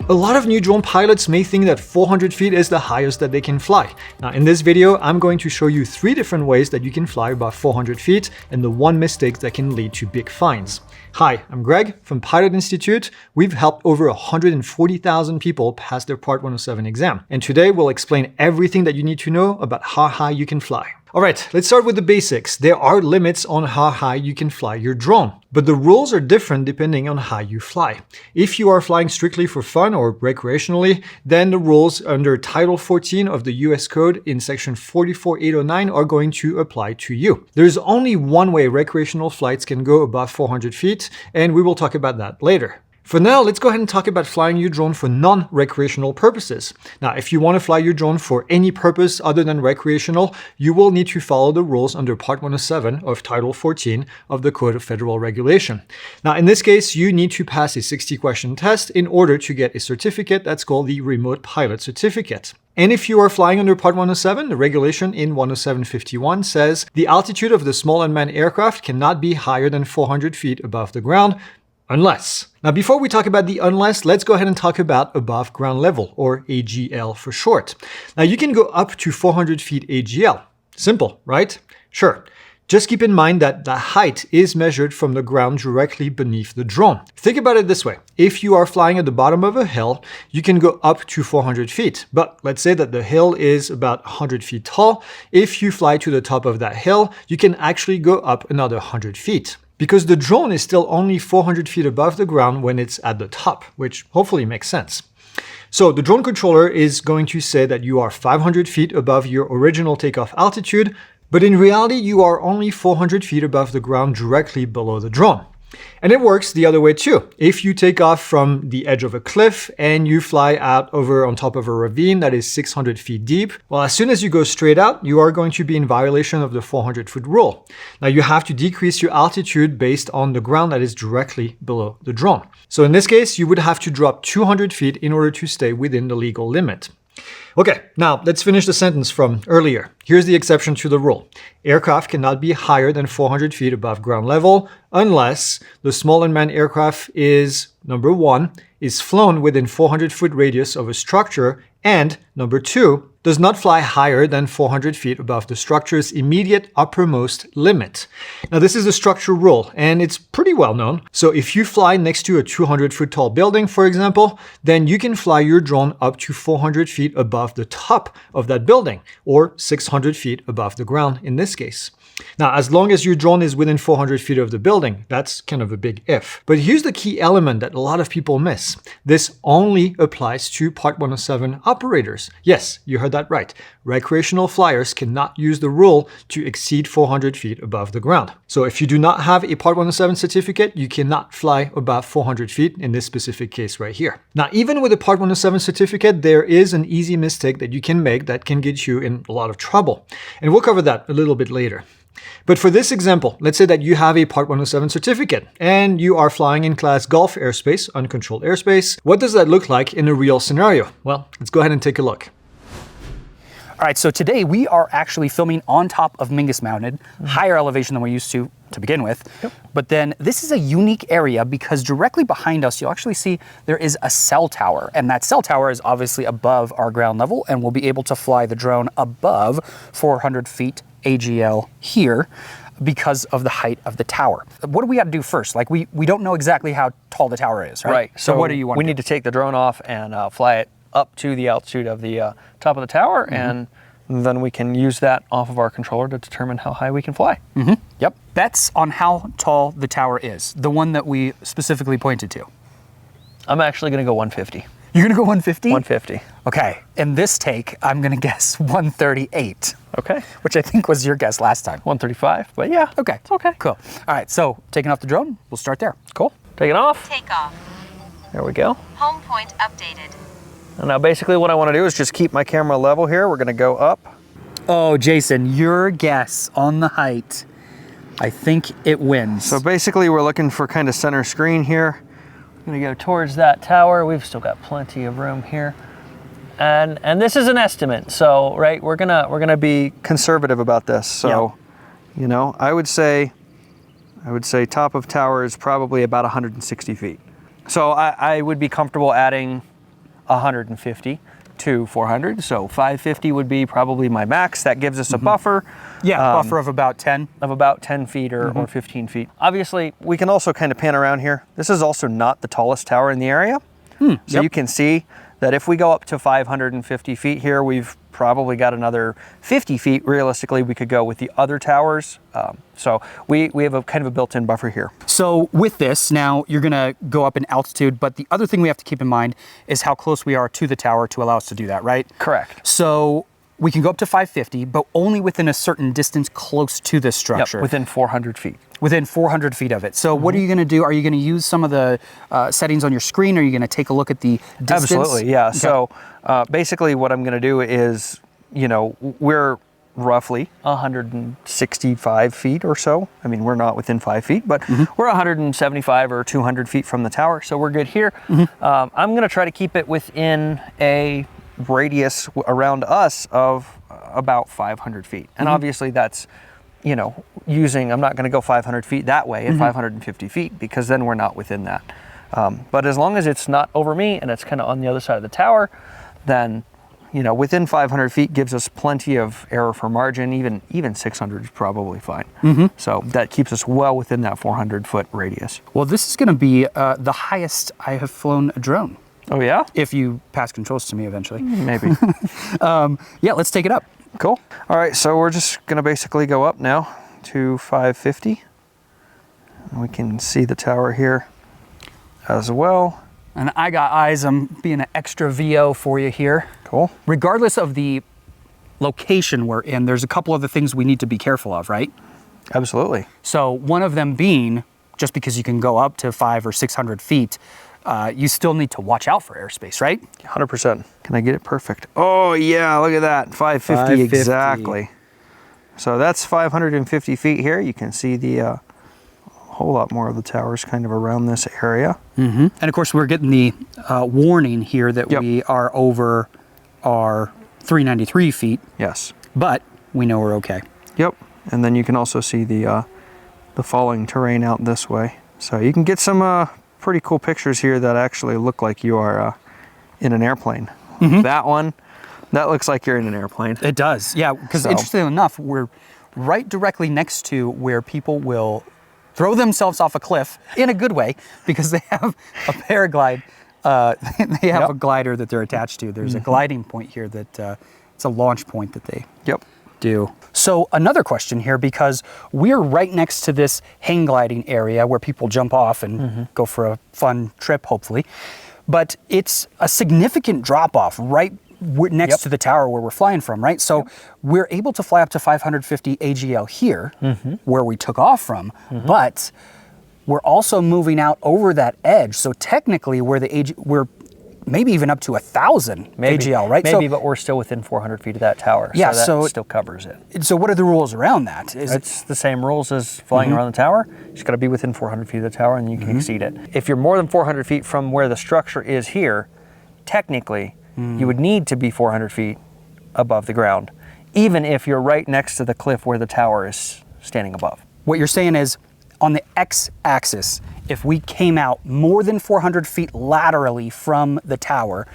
A lot of new drone pilots may think that 400 feet is the highest that they can fly. Now in this video, I'm going to show you 3 different ways that you can fly above 400 feet and the 1 mistake that can lead to big fines. Hi, I'm Greg from Pilot Institute. We've helped over 140,000 people pass their Part 107 exam. And today we'll explain everything that you need to know about how high you can fly. Alright, let's start with the basics. There are limits on how high you can fly your drone, but the rules are different depending on how you fly. If you are flying strictly for fun or recreationally, then the rules under Title 14 of the US Code in Section 44809 are going to apply to you. There's only one way recreational flights can go above 400 feet, and we will talk about that later. For now, let's go ahead and talk about flying your drone for non-recreational purposes. Now, if you want to fly your drone for any purpose other than recreational, you will need to follow the rules under Part 107 of Title 14 of the Code of Federal Regulation. Now, in this case, you need to pass a 60-question test in order to get a certificate that's called the Remote Pilot Certificate. And if you are flying under Part 107, the regulation in 107.51 says the altitude of the small unmanned aircraft cannot be higher than 400 feet above the ground, unless. Now, before we talk about the unless, let's go ahead and talk about above ground level, or AGL for short. Now, you can go up to 400 feet AGL. Simple, right? Sure. Just keep in mind that the height is measured from the ground directly beneath the drone. Think about it this way. If you are flying at the bottom of a hill, you can go up to 400 feet. But let's say that the hill is about 100 feet tall. If you fly to the top of that hill, you can actually go up another 100 feet. Because the drone is still only 400 feet above the ground when it's at the top, which hopefully makes sense. So the drone controller is going to say that you are 500 feet above your original takeoff altitude, but in reality, you are only 400 feet above the ground directly below the drone. And it works the other way too. If you take off from the edge of a cliff and you fly out over on top of a ravine that is 600 feet deep, well, as soon as you go straight out, you are going to be in violation of the 400-foot rule. Now, you have to decrease your altitude based on the ground that is directly below the drone. So in this case, you would have to drop 200 feet in order to stay within the legal limit. Okay, now let's finish the sentence from earlier. Here's the exception to the rule. Aircraft cannot be higher than 400 feet above ground level unless the small unmanned aircraft is, number 1, is flown within 400-foot radius of a structure, and number 2, does not fly higher than 400 feet above the structure's immediate uppermost limit. Now, this is a structure rule, and it's pretty well known. So if you fly next to a 200-foot tall building, for example, then you can fly your drone up to 400 feet above the top of that building, or 600 feet above the ground in this case. Now, as long as your drone is within 400 feet of the building, that's kind of a big if. But here's the key element that a lot of people miss. This only applies to Part 107 operators. Yes, you heard that right. Recreational flyers cannot use the rule to exceed 400 feet above the ground. So if you do not have a Part 107 certificate, you cannot fly above 400 feet in this specific case right here. Now, even with a Part 107 certificate, there is an easy mistake that you can make that can get you in a lot of trouble. And we'll cover that a little bit later. But for this example, let's say that you have a Part 107 certificate and you are flying in Class Gulf airspace, uncontrolled airspace. What does that look like in a real scenario? Well, let's go ahead and take a look. All right, so today we are actually filming on top of Mingus Mountain, higher elevation than we're used to begin with. Yep. But then this is a unique area because directly behind us, you'll actually see there is a cell tower. And that cell tower is obviously above our ground level, and we'll be able to fly the drone above 400 feet AGL here because of the height of the tower. What do we got to do first? Like we don't know exactly how tall the tower is, right? Right. So what do you want We to do? need to take the drone off and fly it up to the altitude of the top of the tower, and then we can use that off of our controller to determine how high we can fly. Yep. That's on how tall the tower is, the one that we specifically pointed to. I'm actually going to go 150. You're going to go 150? 150. Okay. In this take, I'm going to guess 138. Okay. Which I think was your guess last time. 135, but yeah. Okay. It's okay. Cool. All right, so taking off the drone, we'll start there. Cool. Taking off. Takeoff. There we go. Home point updated. And now basically what I want to do is just keep my camera level here. We're going to go up. Oh, Jason, your guess on the height, I think it wins. So basically we're looking for kind of center screen here. I'm going to go towards that tower. We've still got plenty of room here. And this is an estimate. So, right, we're gonna be conservative about this. So, you know, I would say top of tower is probably about 160 feet. So I would be comfortable adding 150 to 400. So 550 would be probably my max. That gives us a buffer. Yeah, buffer of about 10. Of about 10 feet or 15 feet. Obviously, we can also kind of pan around here. This is also not the tallest tower in the area. So you can see that if we go up to 550 feet here, we've probably got another 50 feet. Realistically, we could go with the other towers. So we have a kind of a built-in buffer here. So with this, now you're gonna go up in altitude, but the other thing we have to keep in mind is how close we are to the tower to allow us to do that, right? Correct. So we can go up to 550, but only within a certain distance close to this structure. Yep, within 400 feet. Within 400 feet of it. So what are you gonna do? Are you gonna use some of the settings on your screen? Are you gonna take a look at the distance? Absolutely, yeah. Okay. So basically what I'm gonna do is, you know, we're roughly 165 feet or so. I mean, we're not within 5 feet, but we're 175 or 200 feet from the tower, so we're good here. I'm gonna try to keep it within a radius around us of about 500 feet. And obviously that's, you know, I'm not gonna go 500 feet that way at 550 feet because then we're not within that. But as long as it's not over me and it's kind of on the other side of the tower, then, you know, within 500 feet gives us plenty of error for margin. Even 600 is probably fine. So that keeps us well within that 400-foot radius. Well, this is gonna be the highest I have flown a drone. Oh yeah? If you pass controls to me eventually. Maybe. Yeah, let's take it up. Cool. All right, so we're just gonna basically go up now to 550. And we can see the tower here as well. And I got eyes. I'm being an extra VO for you here. Cool. Regardless of the location we're in, there's a couple other things we need to be careful of, right? Absolutely. So one of them being, just because you can go up to 500 or 600 feet, you still need to watch out for airspace, right? 100%. Can I get it perfect? Oh yeah, look at that, 550 exactly. So that's 550 feet here. You can see the whole lot more of the towers kind of around this area. And of course, we're getting the warning here that we are over our 393 feet. Yes. But we know we're okay. Yep. And then you can also see the falling terrain out this way. So you can get some pretty cool pictures here that actually look like you are in an airplane. That one, that looks like you're in an airplane. It does, yeah, because interestingly enough, we're right directly next to where people will throw themselves off a cliff in a good way because they have a paraglide, they have a glider that they're attached to. There's a gliding point here that it's a launch point that they do. So another question here, because we're right next to this hang gliding area where people jump off and go for a fun trip, hopefully. But it's a significant drop off right next to the tower where we're flying from, right? So we're able to fly up to 550 AGL here, where we took off from, but we're also moving out over that edge. So technically we're maybe even up to 1,000 AGL, right? Maybe, but we're still within 400 feet of that tower. Yeah, so that still covers it. So what are the rules around that? It's the same rules as flying around the tower. You just got to be within 400 feet of the tower and you can exceed it. If you're more than 400 feet from where the structure is here, technically, you would need to be 400 feet above the ground, even if you're right next to the cliff where the tower is standing above. What you're saying is, on the x-axis, if we came out more than 400 feet laterally from the tower,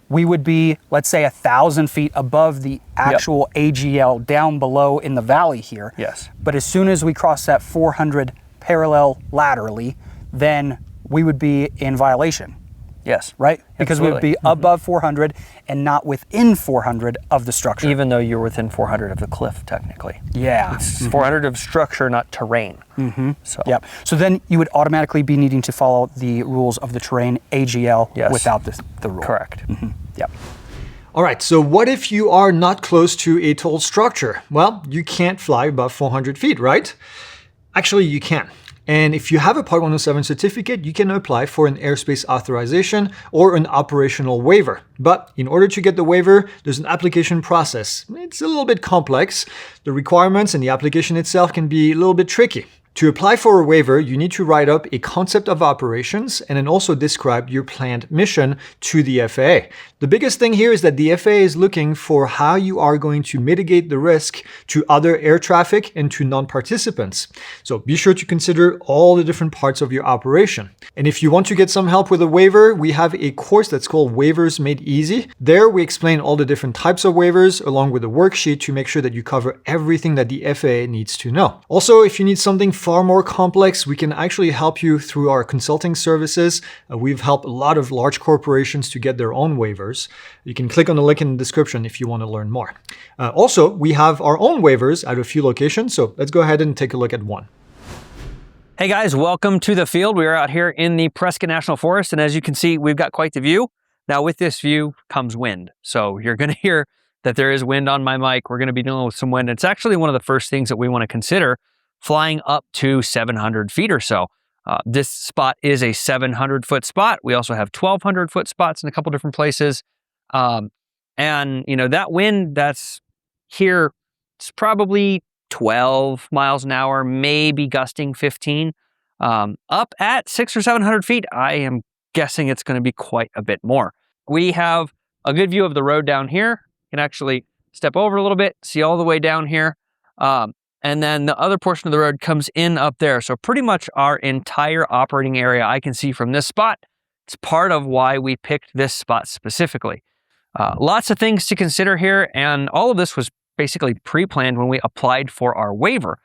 we would be, let's say, 1,000 feet above the actual AGL down below in the valley here. Yes. But as soon as we cross that 400 parallel laterally, then we would be in violation. Yes. Right? Because we would be above 400 and not within 400 of the structure. Even though you're within 400 of the cliff, technically. Yeah. It's 400 of structure, not terrain. So. Yep. So then you would automatically be needing to follow the rules of the terrain AGL without the rule. Correct. Yep. All right, so what if you are not close to a tall structure? Well, you can't fly above 400 feet, right? Actually, you can. And if you have a Part 107 certificate, you can apply for an airspace authorization or an operational waiver. But in order to get the waiver, there's an application process. It's a little bit complex. The requirements and the application itself can be a little bit tricky. To apply for a waiver, you need to write up a concept of operations and then also describe your planned mission to the FAA. The biggest thing here is that the FAA is looking for how you are going to mitigate the risk to other air traffic and to non-participants. So be sure to consider all the different parts of your operation. And if you want to get some help with a waiver, we have a course that's called Waivers Made Easy. There we explain all the different types of waivers along with a worksheet to make sure that you cover everything that the FAA needs to know. Also, if you need something far more complex, we can actually help you through our consulting services. We've helped a lot of large corporations to get their own waivers. You can click on the link in the description if you want to learn more. Also, we have our own waivers at a few locations, so let's go ahead and take a look at one. Hey guys, welcome to the field. We are out here in the Prescott National Forest, and as you can see, we've got quite the view. Now with this view comes wind. So you're gonna hear that there is wind on my mic. We're gonna be dealing with some wind. It's actually one of the first things that we wanna consider flying up to 700 feet or so. This spot is a 700-foot spot. We also have 1,200-foot spots in a couple different places. And you know, that wind that's here, it's probably 12 miles an hour, maybe gusting 15. Up at 600 or 700 feet, I am guessing it's gonna be quite a bit more. We have a good view of the road down here. You can actually step over a little bit, see all the way down here. And then the other portion of the road comes in up there. So pretty much our entire operating area I can see from this spot. It's part of why we picked this spot specifically. Lots of things to consider here, and all of this was basically pre-planned when we applied for our waiver.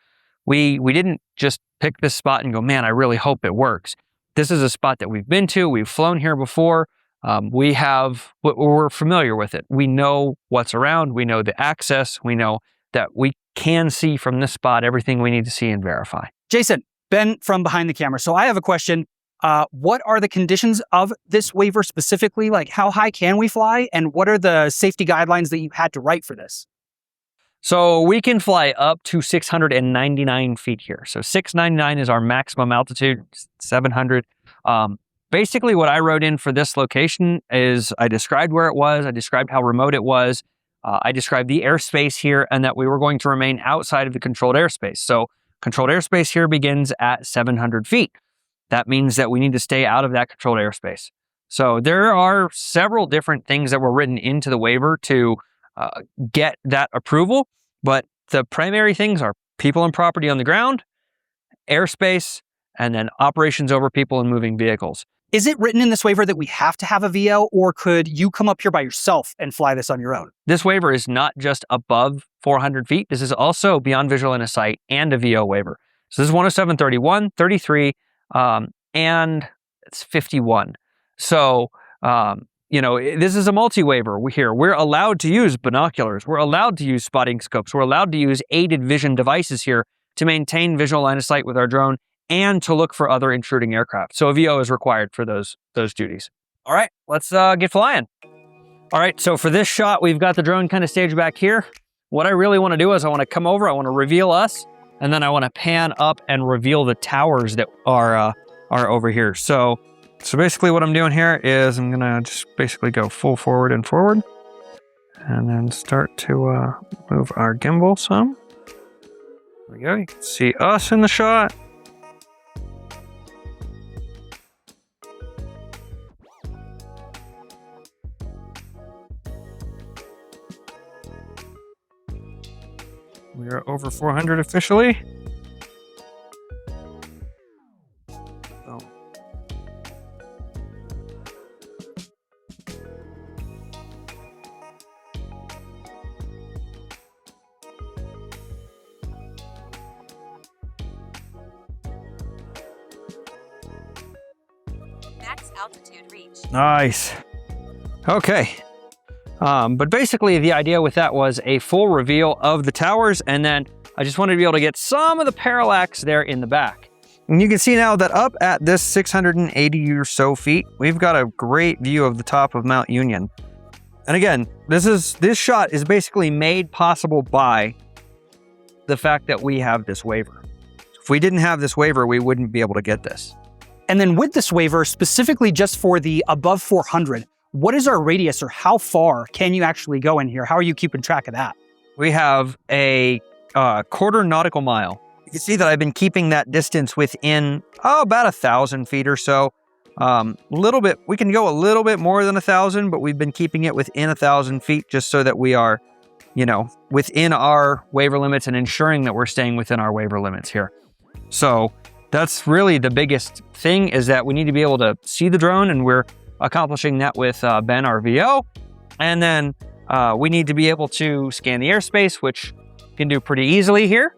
We didn't just pick this spot and go, man, I really hope it works. This is a spot that we've been to, we've flown here before. We're familiar with it. We know what's around, we know the access, we know that we can see from this spot everything we need to see and verify. Jason, Ben from behind the camera. So I have a question. What are the conditions of this waiver specifically? Like how high can we fly? And what are the safety guidelines that you had to write for this? So we can fly up to 699 feet here. So 699 is our maximum altitude, 700. Basically what I wrote in for this location is I described where it was, I described how remote it was, I described the airspace here and that we were going to remain outside of the controlled airspace. So controlled airspace here begins at 700 feet. That means that we need to stay out of that controlled airspace. So there are several different things that were written into the waiver to get that approval, but the primary things are people and property on the ground, airspace, and then operations over people and moving vehicles. Is it written in this waiver that we have to have a VO, or could you come up here by yourself and fly this on your own? This waiver is not just above 400 feet. This is also beyond visual line of sight and a VO waiver. So this is 107.31, 33, and it's 51. So, you know, this is a multi-waiver here. We're allowed to use binoculars. We're allowed to use spotting scopes. We're allowed to use aided vision devices here to maintain visual line of sight with our drone and to look for other intruding aircraft. So a VO is required for those duties. All right, let's get flying. All right, so for this shot, we've got the drone kind of staged back here. What I really want to do is I want to come over, I want to reveal us, and then I want to pan up and reveal the towers that are over here. So basically what I'm doing here is I'm gonna just basically go full forward, and then start to move our gimbal some. There we go, you can see us in the shot. We are over 400 officially. So. Max altitude reached. Nice. Okay. But basically the idea with that was a full reveal of the towers, and then I just wanted to be able to get some of the parallax there in the back. And you can see now that up at this 680 or so feet, we've got a great view of the top of Mount Union. And again, this shot is basically made possible by the fact that we have this waiver. If we didn't have this waiver, we wouldn't be able to get this. And then with this waiver, specifically just for the above 400, what is our radius, or how far can you actually go in here? How are you keeping track of that? We have a quarter nautical mile You can see that I've been keeping that distance within, about 1,000 feet or so. Little bit, we can go a little bit more than 1,000, but we've been keeping it within 1,000 feet just so that we are, you know, within our waiver limits and ensuring that we're staying within our waiver limits here. So that's really the biggest thing, is that we need to be able to see the drone, and we're accomplishing that with Ben, our VO. And then we need to be able to scan the airspace, which you can do pretty easily here.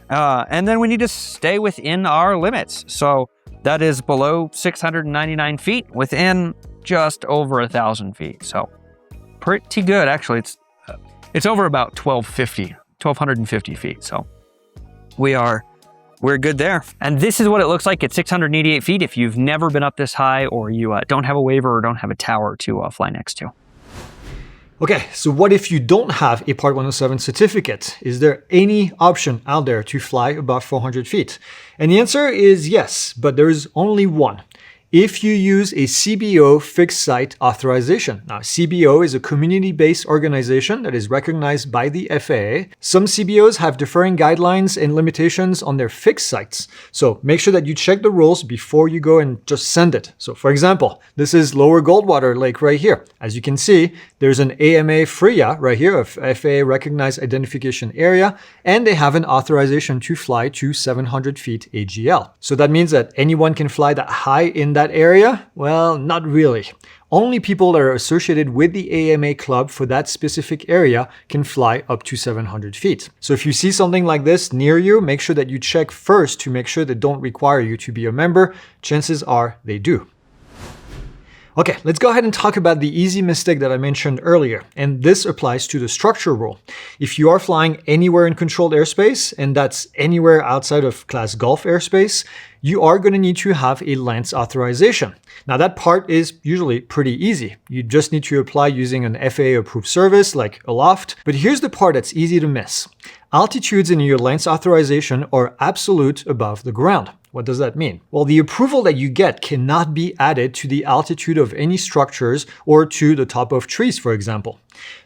And then we need to stay within our limits. So that is below 699 feet within just over 1,000 feet. So pretty good, actually. It's over about 1,250 feet. So we're good there. And this is what it looks like at 688 feet if you've never been up this high, or you don't have a waiver or don't have a tower to fly next to. Okay, so what if you don't have a Part 107 certificate? Is there any option out there to fly above 400 feet? And the answer is yes, but there is only one. If you use a CBO fixed site authorization. Now, CBO is a community-based organization that is recognized by the FAA. Some CBOs have differing guidelines and limitations on their fixed sites. So make sure that you check the rules before you go and just send it. So for example, this is Lower Goldwater Lake right here. As you can see, there's an AMA FRIA right here, of FAA recognized identification area, and they have an authorization to fly to 700 feet AGL. So that means that anyone can fly that high in that area? Well, not really. Only people that are associated with the AMA club for that specific area can fly up to 700 feet. So if you see something like this near you, make sure that you check first to make sure they don't require you to be a member. Chances are they do. Okay, let's go ahead and talk about the easy mistake that I mentioned earlier, and this applies to the structure rule. If you are flying anywhere in controlled airspace, and that's anywhere outside of Class Gulf airspace, you are going to need to have a LAANC authorization. Now that part is usually pretty easy. You just need to apply using an FAA approved service like Aloft. But here's the part that's easy to miss. Altitudes in your LAANC authorization are absolute above the ground. What does that mean? Well, the approval that you get cannot be added to the altitude of any structures or to the top of trees, for example.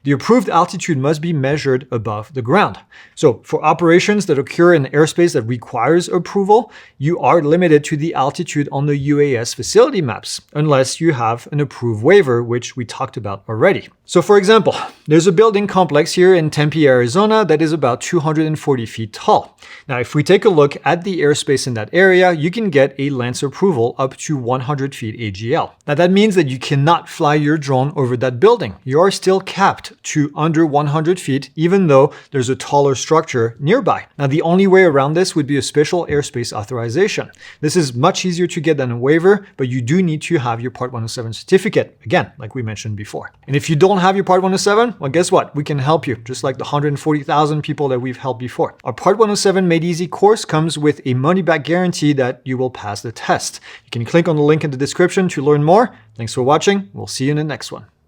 The approved altitude must be measured above the ground. So for operations that occur in airspace that requires approval, you are limited to the altitude on the UAS facility maps, unless you have an approved waiver, which we talked about already. So for example, there's a building complex here in Tempe, Arizona that is about 240 feet tall. Now, if we take a look at the airspace in that area, you can get a LAANC approval up to 100 feet AGL. Now that means that you cannot fly your drone over that building. You are still capped to under 100 feet, even though there's a taller structure nearby. Now, the only way around this would be a special airspace authorization. This is much easier to get than a waiver, but you do need to have your Part 107 certificate, again, like we mentioned before. And if you don't have your Part 107, well, guess what? We can help you, just like the 140,000 people that we've helped before. Our Part 107 Made Easy course comes with a money-back guarantee that you will pass the test. You can click on the link in the description to learn more. Thanks for watching. We'll see you in the next one.